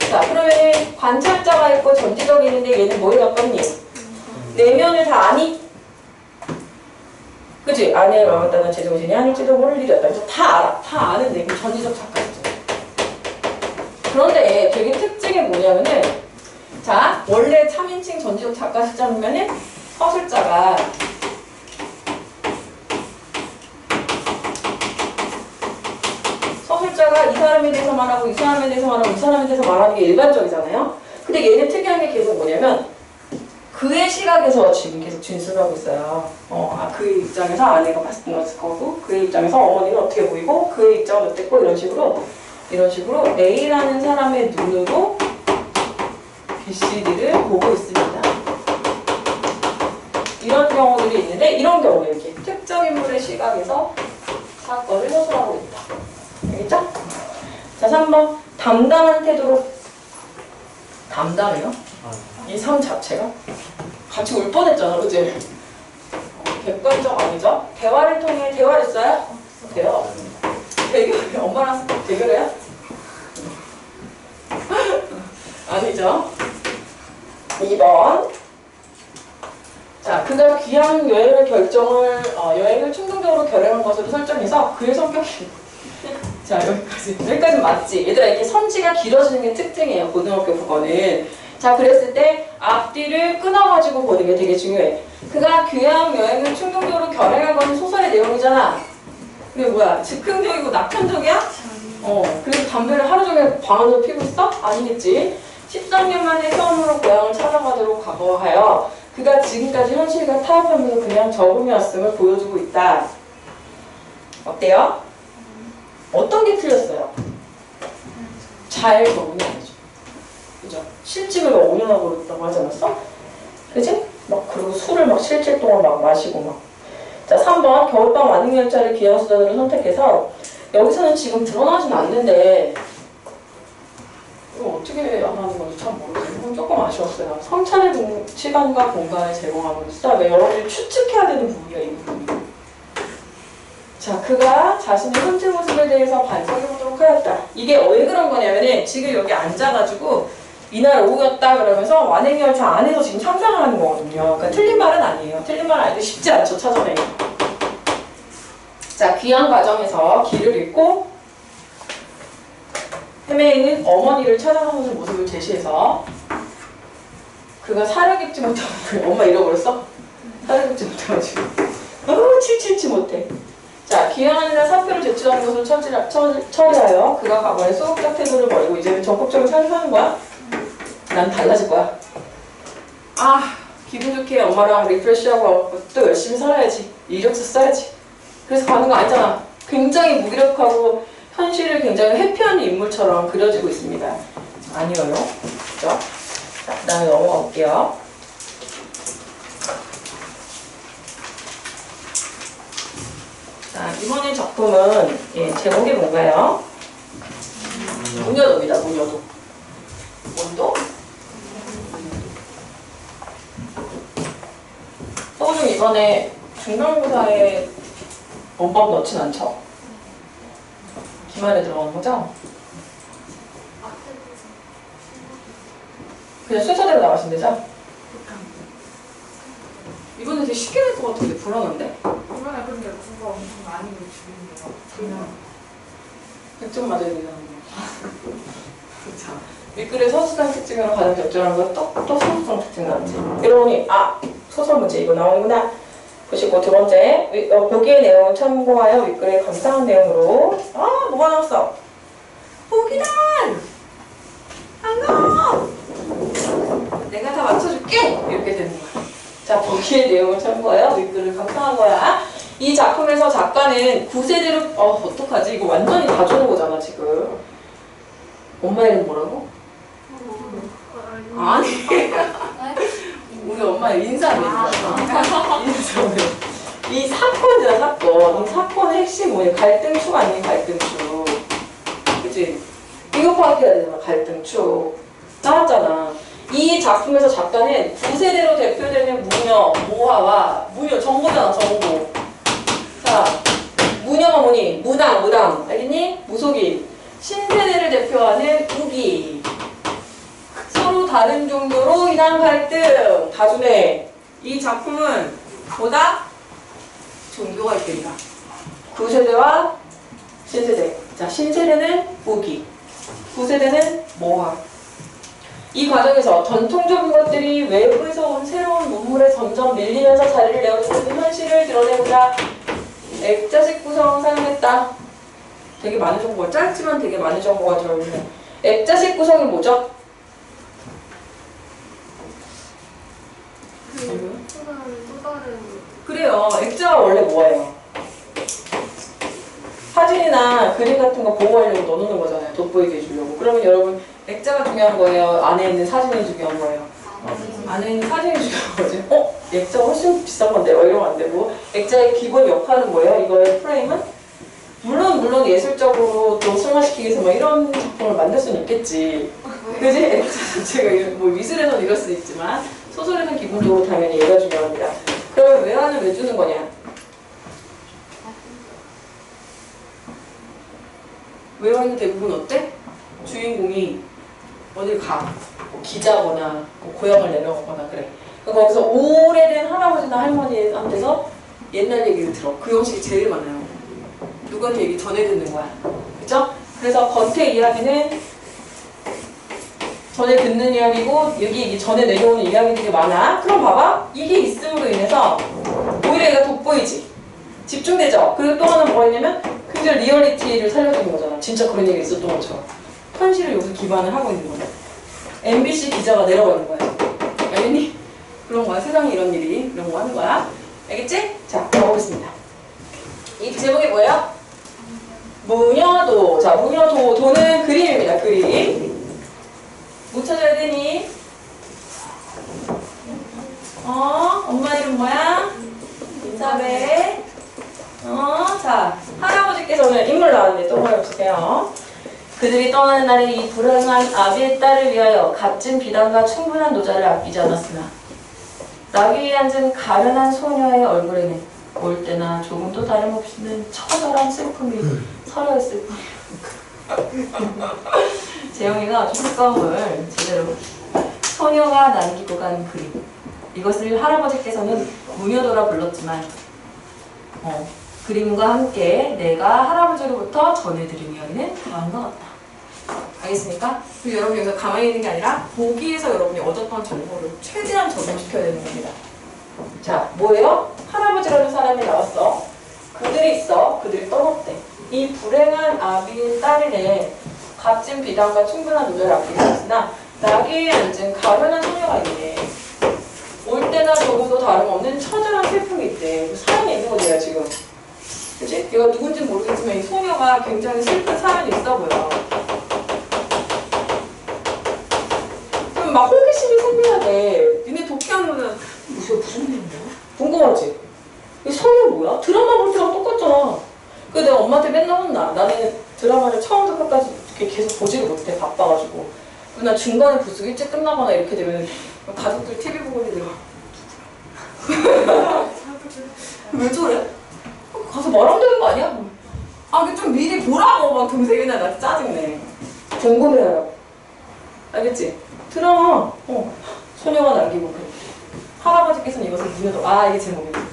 자, 그러면 관찰자가 있고 전지적이 있는데 얘는 뭐에 가깝니? 내면을 다 아니? 그치? 아내의 마음을 따는 제정신이 아닐지도 모를 일이었다. 그래서 다 알아. 다 아는데 그 전지적 작가죠. 그런데 되게 특징이 뭐냐면은 자, 원래 3인칭 전지적 작가 시점이면은 서술자가 작가가 이 사람에 대해서 말하고 이 사람에 대해서 말하고 이 사람에 대해서 말하는 게 일반적이잖아요. 근데 얘는 특이한 게 계속 뭐냐면 그의 시각에서 지금 계속 진술을 하고 있어요. 그의 입장에서 아내가 봤을 거고 그의 입장에서 어머니는 어떻게 보이고 그의 입장은 어땠고 이런 식으로 A라는 사람의 눈으로 BCD를 보고 있습니다. 이런 경우들이 있는데 이런 경우에 이렇게 특정 인물의 시각에서 사건을 서술하고 있다. 알겠죠? 자, 3번 담담한 태도로 담담해요? 이 삶 자체가? 같이 울 뻔했잖아, 그치? 객관적 아니죠? 대화를 통해 대화를 했어요? 대화 없습니다. 대결, 엄마랑 대결해요? 아니죠? 2번 자, 그가 귀향 여행을 충동적으로 결행한 것으로 설정해서 그의 성격이 자, 여기까지 맞지? 얘들아, 이게 선지가 길어지는 게 특징이에요, 고등학교 국어는. 자, 그랬을 때 앞뒤를 끊어가지고 보는 게 되게 중요해. 그가 귀향 여행을 충동적으로 결행한 것은 소설의 내용이잖아. 그게 뭐야? 즉흥적이고 낙천적이야? 그래서 담배를 하루 종일 방 안에서 피고 있어? 아니겠지. 13년 만에 처음으로 고향을 찾아가도록 각오하여 그가 지금까지 현실과 타협하면서 그냥 적응해왔음을 보여주고 있다. 어때요? 어떤 게 틀렸어요? 잘 적응이 안 되죠. 그죠? 실직을 막 5년 하고 그랬다고 하지 않았어? 그지? 막 그리고 술을 막 실질 동안 막 마시고 막. 자, 3번 겨울밤 완행열차를 기왕수단으로 선택해서 여기서는 지금 드러나진 않는데 이거 어떻게 하는 건지 참 모르겠어요. 이건 조금 아쉬웠어요. 3차례 시간과 공간을 제공함으로써 여러분이 추측해야 되는 부분이야, 이 부분이. 자, 그가 자신의 현재 모습에 대해서 반성해보도록 하였다. 이게 왜 그런 거냐면은 지금 여기 앉아가지고 이날 오후였다 그러면서 완행열차 안에서 지금 상상을 하는 거거든요. 그러니까 틀린 말은 아니에요. 틀린 말은 아닌데 쉽지 않죠, 찾아내기. 자, 귀향 과정에서 길을 잃고 헤매이는 어머니를 찾아가는 모습을 제시해서 그가 살을 깁지 못하고 엄마 잃어버렸어? 살을 깁지 못해가지고 칠칠치 못해. 자, 귀향하는 날 사표를 제출하는 것을 처리하여 그가 과거의 소극적 태도를 버리고 이제는 적극적으로 살펴하는 거야? 난 달라질 거야. 기분 좋게 엄마랑 리프레시하고 또 열심히 살아야지. 이력서 써야지. 그래서 가는 거 아니잖아. 굉장히 무기력하고 현실을 굉장히 회피하는 인물처럼 그려지고 있습니다. 아니에요. 그죠? 자, 그 다음에 넘어가 볼게요. 자, 이번에 작품은 제목이 뭔가요? 무녀도입니다. 무녀도. 뭔도? 서울은 이번에 중간고사에 원법 넣진 않죠? 기말에 들어가는 거죠? 그냥 순서대로 나가시면 되죠? 이번에 되게 쉽게 될 것 같은데 불안한데? 이번에 근데 그거 엄청 많이 주는 거. 100점 맞아야 되잖아. 자, 윗글의 서술상 특징으로 가장 적절한 건 또 서술상 특징 나왔지. 이러니 소설 문제 이거 나오는구나. 보시고 두 번째 보기의 내용을 참고하여 윗글의 감상한 내용으로 뭐가 나왔어? 보기란! 반가워! 내가 다 맞춰줄게! 이렇게 되는 거야. 자, 보기의 내용을 참고하여 윗글을 감상한 거야. 이 작품에서 작가는 9세대로 어떡하지? 이거 완전히 다 주는 거잖아 지금. 엄마 이름 뭐라고? 아니 우리 엄마 인사네. 인사네. 이 사건이잖아 사건. 이 사건의 핵심이 뭐냐? 갈등축 아니에요? 갈등축. 그치? 이거 파악해야 되잖아. 갈등축. 나왔잖아. 이 작품에서 작가는 9세대로 대표되는 무녀, 모화와 무녀, 정보잖아 정보. 자, 무녀가 뭐니? 무당, 알겠니? 무속인. 신세대를 대표하는 우기. 서로 다른 종교로 인한 갈등. 다주네. 이 작품은 보다 종교가 있겠다. 9세대와 신세대. 자, 신세대는 우기. 9세대는 모화. 이 과정에서 전통적인 것들이 외부에서 온 새로운 문물에 점점 밀리면서 자리를 내어주는 현실을 드러내고자 액자식 구성을 사용했다. 되게 많은 정보가 짧지만 되게 많은 정보가 들어있는 액자식 구성이 뭐죠? 또 다른 그래요. 액자가 원래 뭐예요? 사진이나 그림 같은 거 보호하려고 넣어놓는 거잖아요. 돋보이게 해주려고. 그러면 여러분 액자가 중요한 거예요? 안에 있는 사진이 중요한 거예요? 안에 있는 사진이 중요한 거지. 액자가 훨씬 비싼 건데 이러면 안 되고. 액자의 기본 역할은 뭐예요? 이거의 프레임은? 물론 예술적으로 또 승화시키기 위해서 막 이런 작품을 만들 수는 있겠지. 그지? 액자 자체가 뭐 미술에서는 이럴 수 있지만 소설에서는 기본적으로 당연히 얘가 중요합니다. 그러면 외환을 왜 주는 거냐? 외환은 대부분 어때? 주인공이 어딜 가. 뭐 기자거나 뭐 고향을 내려가거나 그래. 그럼 거기서 오래된 할아버지나 할머니한테서 옛날 얘기를 들어. 그 형식이 제일 많아요. 누구한테 얘기 전해 듣는 거야. 그죠? 그래서 겉의 이야기는 전에 듣는 이야기고 여기 전에 내려오는 이야기들이 많아. 그럼 봐봐. 이게 있음으로 인해서 오히려 얘가 돋보이지. 집중되죠? 그리고 또 하나 뭐가 있냐면 굉장히 리얼리티를 살려주는 거잖아. 진짜 그런 얘기 있었던 것처럼. 현실을 여기서 기반을 하고 있는 거야. MBC 기자가 내려가는 거야. 알겠니? 그런 거야. 세상에 이런 일이. 이런 거 하는 거야. 알겠지? 자, 가보겠습니다. 이 제목이 뭐예요? 무녀도. 자, 무녀도. 도는 그림입니다. 그림. 못 찾아야 되니? 엄마 이름 뭐야? 인사배. 자, 할아버지께서는 인물 나왔는데 또 보여주세요. 그들이 떠나는 날에 이 불행한 아비의 딸을 위하여 값진 비단과 충분한 노자를 아끼지 않았으나 나귀 위에 앉은 가련한 소녀의 얼굴에는 볼 때나 조금도 다름없이는 처절한 슬픔이 서려있을 뿐이야. 재영이가 효과음을 제대로 소녀가 남기고 간 그림. 이것을 할아버지께서는 무녀도라 불렀지만 그림과 함께 내가 할아버지로부터 전해드린 이야기는 다음과 같다. 알겠습니까? 그리고 여러분 여기서 가만히 있는 게 아니라 보기에서 여러분이 얻었던 정보를 최대한 적용시켜야 되는 겁니다. 자, 뭐예요? 할아버지라는 사람이 나왔어. 그들이 있어. 그들이 떠났대. 이 불행한 아비의 딸이네. 값진 비단과 충분한 노자를 아끼지 않았으나 나귀에 앉은 가련한 소녀가 있네. 올 때나 조금도 다름없는 처절한 슬픔이 있대. 사연이 있는 거지, 지금. 그치? 얘가 누군지 모르겠지만 이 소녀가 굉장히 슬픈 사연이 있어 보여. 그럼 막 호기심이 생겨야 돼. 니네 독해하면은 무슨 일인가? 궁금하지? 이 소녀 뭐야? 드라마 볼 때랑 똑같잖아. 그래서 내가 엄마한테 맨날 혼나. 나는 드라마를 처음부터 끝까지 이렇게 계속 보지를 못해. 바빠가지고. 그리고 나 중간에 부스 일찍 끝나거나 이렇게 되면 가족들 TV 보고 있는데 내가 왜 저래? 가서 말하면 되는 거 아니야? 그 좀 미리 보라고 막 동생이나 나 짜증내. 궁금해요. 알겠지? 드라마 소녀가 남기고 그래. 할아버지께서는 이것을 무녀도 이게 제목이야.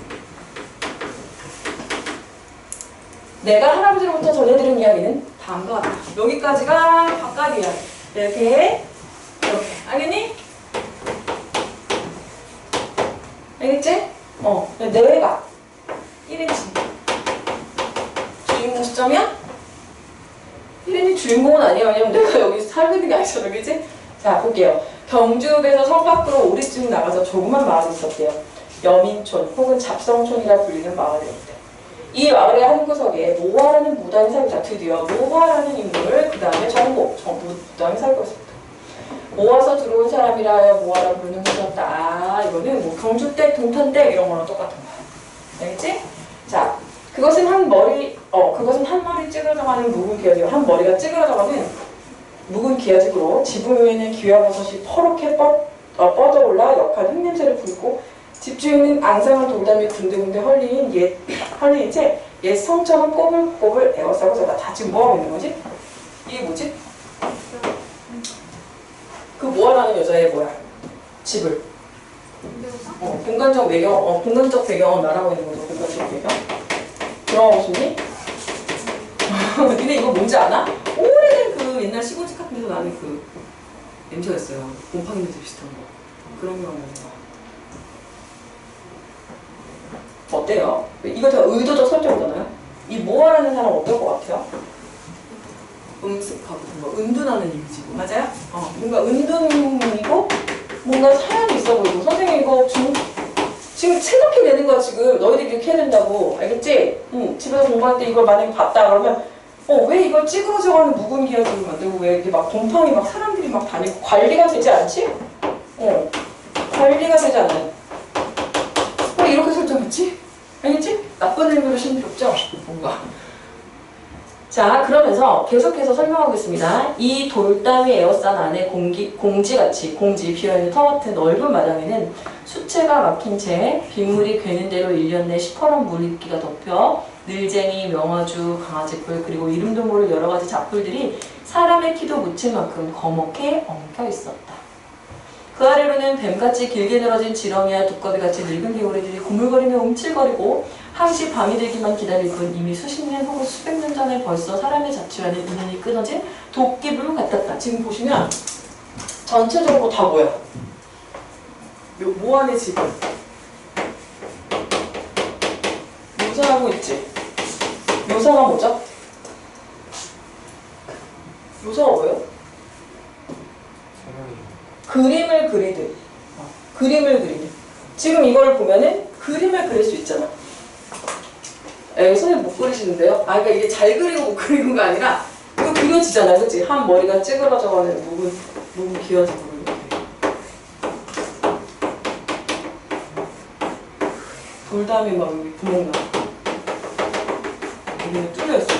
내가 할아버지로부터 전해드린 이야기는 다음과 같다. 여기까지가 바깥 이야기. 이렇게 알겠니? 알겠지? 내가 1인칭 주인공 시점이야? 1인칭 주인공은 아니야. 왜냐면 내가 여기 살고 있는 게 아니잖아. 그치? 자, 볼게요. 경주읍에서 성 밖으로 오리쯤 나가서 조그만 마을이 있었대요. 여민촌 혹은 잡성촌이라 불리는 마을이었대. 이 마을의 한 구석에 모화라는 무당이 살고 있다. 드디어 모화라는 인물, 그 다음에 정복, 무당이 살고 있습니다. 모아서 들어온 사람이라 하여 모아라 부르는 것이었다. 이거는 뭐 경주댁, 동탄댁 이런 거랑 똑같은 거야. 알겠지? 자, 그것은 한 머리 찌그러져가는 묵은 기와집, 한 머리가 찌그러져가는 묵은 기와집으로 지붕 위에는 기와버섯이 퍼렇게 뻗어올라 역한 흙냄새를 불고 집 주인은 앙상한 돌담이 군데군데 헐리인 채 옛 성처럼 꼬불꼬불 에워싸고 자다. 다 지금 뭐하고 있는 거지? 이게 뭐지? 그 모아라는 여자의 뭐야? 집을. 공간적 배경을 말하고 있는 거죠. 공간적 배경. 들어가고 싶니? 니네 이거 뭔지 아나? 오래된 그 옛날 시골집 같은 데서 나는 그 냄새가 있어요. 곰팡이 냄새 비슷한 거. 그런 거 하는 거. 어때요? 이거 다 의도적 설정이잖아요? 이 모아라는 사람 어떨 것 같아요? 음습하고 뭐 은둔하는 이미지고 맞아요? 뭔가 은둔이고 뭔가 사연이 있어 보이고 선생님 이거 지금 생각해내는 거야 지금 너희들이 이렇게 해야 된다고 알겠지? 집에서 공부할 때 이걸 만약에 봤다 그러면 왜 이걸 찌그러져가는 묵은 기어들을 만들고 왜 이렇게 막 곰팡이 막 사람들이 막 다니고 관리가 되지 않지? 관리가 되지 않아요. 왜 이렇게 설정했지? 알겠지? 나쁜 의미로 신비롭죠? 뭔가. 자, 그러면서 계속해서 설명하고 있습니다. 이 돌담이 에어싼 안에 공지 비어있는 터 같은 넓은 마당에는 수채가 막힌 채 빗물이 괴는 대로 1년 내 시퍼런 물기가 덮여 늘쟁이, 명화주, 강아지뿔 그리고 이름도 모를 여러 가지 잡풀들이 사람의 키도 묻힐 만큼 거먹게 엉켜 있었다. 그 아래로는 뱀같이 길게 늘어진 지렁이와 두꺼비같이 늙은 개구리들이 고물거리며 움찔거리고 항시 밤이 되기만 기다릴 뿐 이미 수십 년 혹은 수백 년 전에 벌써 사람의 자취와는 인연이 끊어진 도끼불 같았다. 지금 보시면 전체적으로 다 뭐야? 뭐 안에 지금 묘사하고 있지? 묘사가 뭐죠? 묘사가 뭐예요? 그림을 그리듯. 그림을 그리듯. 지금 이걸 보면은 그림을 그릴 수 있잖아. 선생님 못 그리시는데요? 그러니까 이게 잘 그리고 못 그리는 거 아니라 이거 그려지잖아요. 그치? 한 머리가 찌그러져가는 묵은 기어진 부분. 돌담이 막 여기 구멍 나. 여기는 뚫려있어.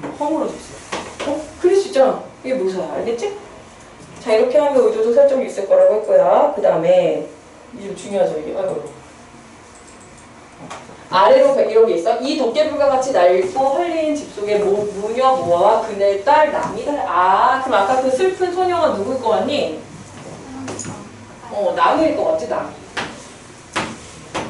이렇게 허물어져 있어요. 그릴 수 있잖아. 이게 묘사야. 알겠지? 자, 이렇게 하면 의도적 설정이 있을 거라고 했고요. 그 다음에 이게 중요하죠. 이게. 아래로 이런 게 있어. 이 도깨비불과 같이 낡고 헐린 집 속에 무녀 모아와 그네 딸 남이다. 그럼 아까 그 슬픈 소녀가 누구일 것 같니? 남이일 것 같지, 남이.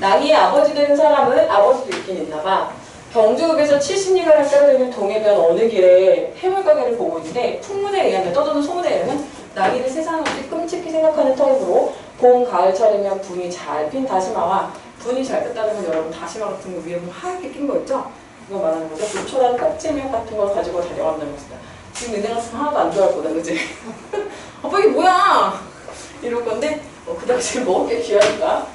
남이의 아버지 되는 사람은 아버지도 있긴 있나 봐. 경주읍에서 70리가를 떨어지는 동해변 어느 길에 해물가게를 보고 있는데 풍문에 의하면 떠도는 소문에 의하면 남이를 세상 없이 끔찍히 생각하는 터이므로 봄, 가을철이면 분이 잘 핀 다시마와 분이 잘 폈다는 건 여러분 다시마 같은 거 위에 보면 하얗게 낀 거 있죠? 이거 말하는 거죠. 불초라는 깍지면 같은 걸 가지고 다녀간다는 것이다. 지금 은혜 같은 거 하나도 안 좋아할 거다, 그치? 아빠 이게 뭐야? 이럴 건데 그 당시에 먹을 게 귀하니까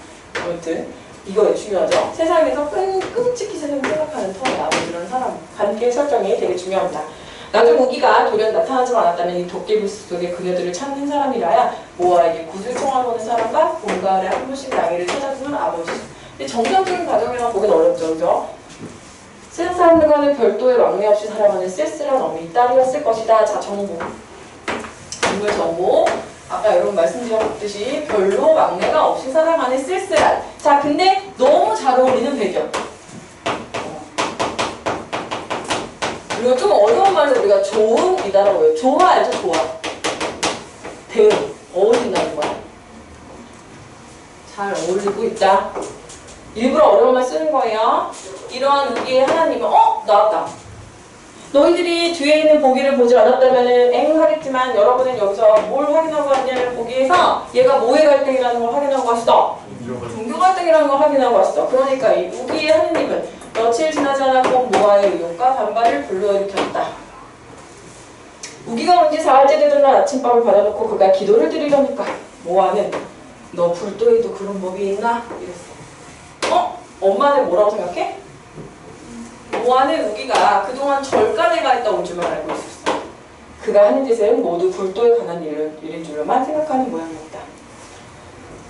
아무튼 이거 중요하죠. 세상에서 끔찍히 생각하는 터의 아버지라는 사람 관계 설정이 되게 중요합니다. 나중 우기가 돌연 나타나지 않았다면 이 도깨비 속에 그녀들을 찾는 사람이라야 모아에게 굿을 청하러 오는 사람과 봄, 가을에 한 번씩 낭이를 찾아주는 아버지. 근데 정상적인 가정이랑 보기는 어렵죠. 그죠? 세상 사람들과는 별도의 왕래 없이 살아가는 쓸쓸한 어미 딸이었을 것이다. 자, 정보. 인물 정보. 아까 여러분 말씀드렸듯이 별로 막내가 없이 살아가는 쓸쓸한. 자, 근데 너무 잘 어울리는 배경. 그리고 좀 어려운 말로 우리가 좋음이다라고 해요. 좋아 알죠? 좋아. 대응. 어울린다는 거야. 잘 어울리고 있다. 일부러 어려운 말 쓰는 거예요. 이러한 우기의 하나님은 나왔다. 너희들이 뒤에 있는 보기를 보지 않았다면 하겠지만 여러분은 여기서 뭘 확인하고 왔냐를 보기 위해서 얘가 뭐의 갈등이라는 걸 확인하고 왔어. 종교 갈등이라는 걸 확인하고 왔어. 그러니까 이 우기의 하느님은 며칠 지나지 않았고 모아의 의욕과 반발을 불러일으켰다. 우기가 온 지 4일째 되던 날 아침밥을 받아놓고 그가 기도를 드리려니까 모아는 너 불도에도 그런 법이 있나? 이랬어. 엄마는 뭐라고 생각해? 모아는 우기가 그동안 절간에 가 있다 온 줄만 알고 있었어. 그가 하는 짓은 모두 불도에 관한 일인 줄로만 생각하는 모양이었다.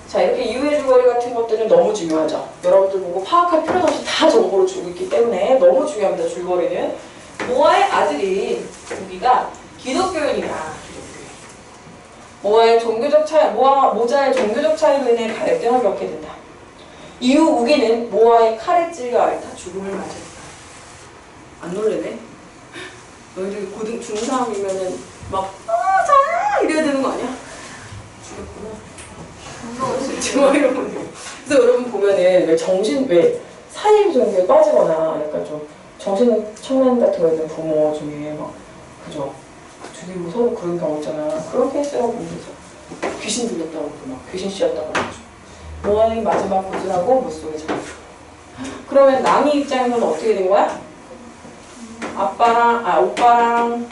자, 이렇게 이유의 줄거리 같은 것들은 너무 중요하죠. 여러분들 보고 파악할 필요도 없이 다 정보를 주고 있기 때문에 너무 중요합니다. 줄거리는. 모아의 아들이 우기가 기독교인이다. 모자의 종교적 차이로 인해 갈등을 겪게 된다. 이후 우기는 모아의 칼에 찔려 앓다 죽음을 맞았다. 안 놀래네? 너희들 고등 중3이면은 막 자 이래야 되는 거 아니야? 죽였구나. 정말 이러면 그래서 여러분 보면은 왜 사이비 종교에 빠지거나 약간 좀 정신 청란 같은 거 있는 부모 중에 막 그죠? 죽이고 서로 그런 경우 있잖아. 그런 케이스가 보면서 귀신 들렸다고 그러고 막 귀신 씌었다고 그러죠. 모아의 마지막 구슬하고 물속에 잠들어. 그러면 낭이 입장에서는 어떻게 된 거야? 오빠랑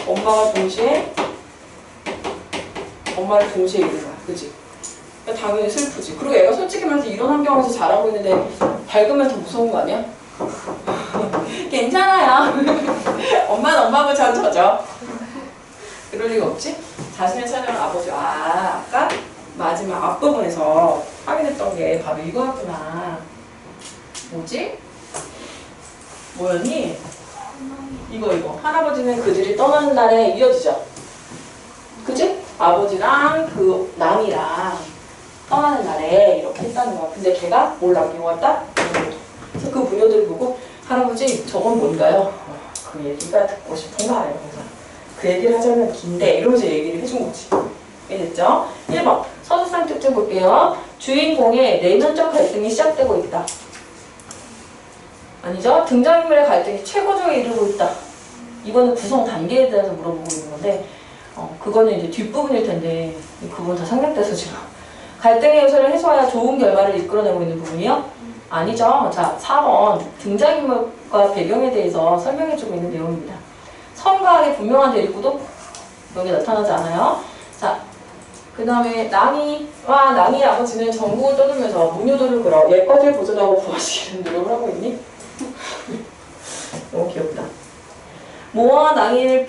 엄마가 동시에 엄마를 동시에 잃은 거야. 그치? 그러니까 당연히 슬프지. 그리고 애가 솔직히 말해서 이런 환경에서 자라고 있는데 밝으면 더 무서운 거 아니야? 괜찮아요. 엄마는 엄마고 전 저죠. 그럴 리가 없지? 자신을 찾아온 아버지. 아까 마지막 앞부분에서 확인했던 게 바로 이거였구나. 뭐지? 뭐였니? 이거. 할아버지는 그들이 떠나는 날에 이어지죠. 그지? 아버지랑 그 남이랑 떠나는 날에 이렇게 했다는 거야. 근데 걔가 뭘 남기고 왔다? 문효도. 그래서 그 문효들을 보고 할아버지 저건 뭔가요? 그 얘기가 듣고 싶은가? 이러면서 그 얘기를 하자면 긴데 이러면서 얘기를 해준 거지. 이해됐죠? 1번 서술상 특징 볼게요. 주인공의 내면적 갈등이 시작되고 있다. 아니죠? 등장인물의 갈등이 최고조에 이르고 있다. 이거는 구성 단계에 대해서 물어보고 있는 건데 그거는 이제 뒷부분일 텐데 이 부분 다 생략돼서 지금 갈등의 요소를 해소하여 좋은 결말을 이끌어내고 있는 부분이요? 아니죠. 자, 4번 등장인물과 배경에 대해서 설명해주고 있는 내용입니다. 성과학의 분명한 대립구도 여기 나타나지 않아요. 자, 그 다음에 낭이와 낭이의 아버지는 전국을 떠들면서 문효도를 걸어 옛것을 보존하고 부활시키는 노력을 하고 있니? 너무 귀엽다. 모아와 낭이의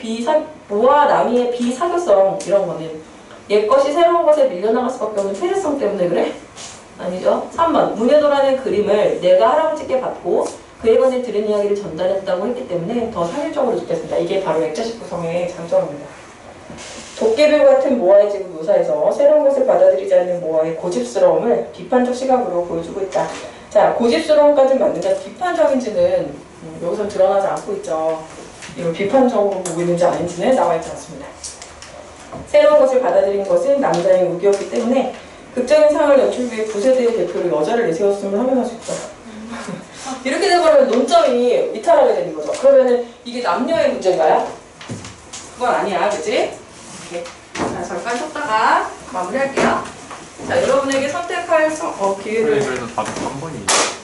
비사교성 이런 거는 옛것이 새로운 것에 밀려나갈 수밖에 없는 폐쇄성 때문에 그래? 아니죠. 3번 문효도라는 그림을 내가 할아버지께 받고 그에 관해 들은 이야기를 전달했다고 했기 때문에 더 상일적으로 느꼈습니다. 이게 바로 액자식 구성의 장점입니다. 도깨비 같은 모아의 집을 묘사해서 새로운 것을 받아들이지 않는 모아의 고집스러움을 비판적 시각으로 보여주고 있다. 자, 고집스러움까지 맞는데 비판적인지는 여기서 드러나지 않고 있죠. 이걸 비판적으로 보고 있는지 아닌지는 나와 있지 않습니다. 새로운 것을 받아들인 것은 남자의 무기였기 때문에 극적인 상황을 연출 위해 부세대의 대표로 여자를 내세웠음을 확인할 수 있다. 이렇게 되면 논점이 이탈하게 되는 거죠. 그러면은 이게 남녀의 문제인가요? 그건 아니야, 그치? 오케이. 자, 잠깐 쉬었다가 마무리할게요. 자, 여러분에게 선택할 기회를. 그래서 답이 3번이에요.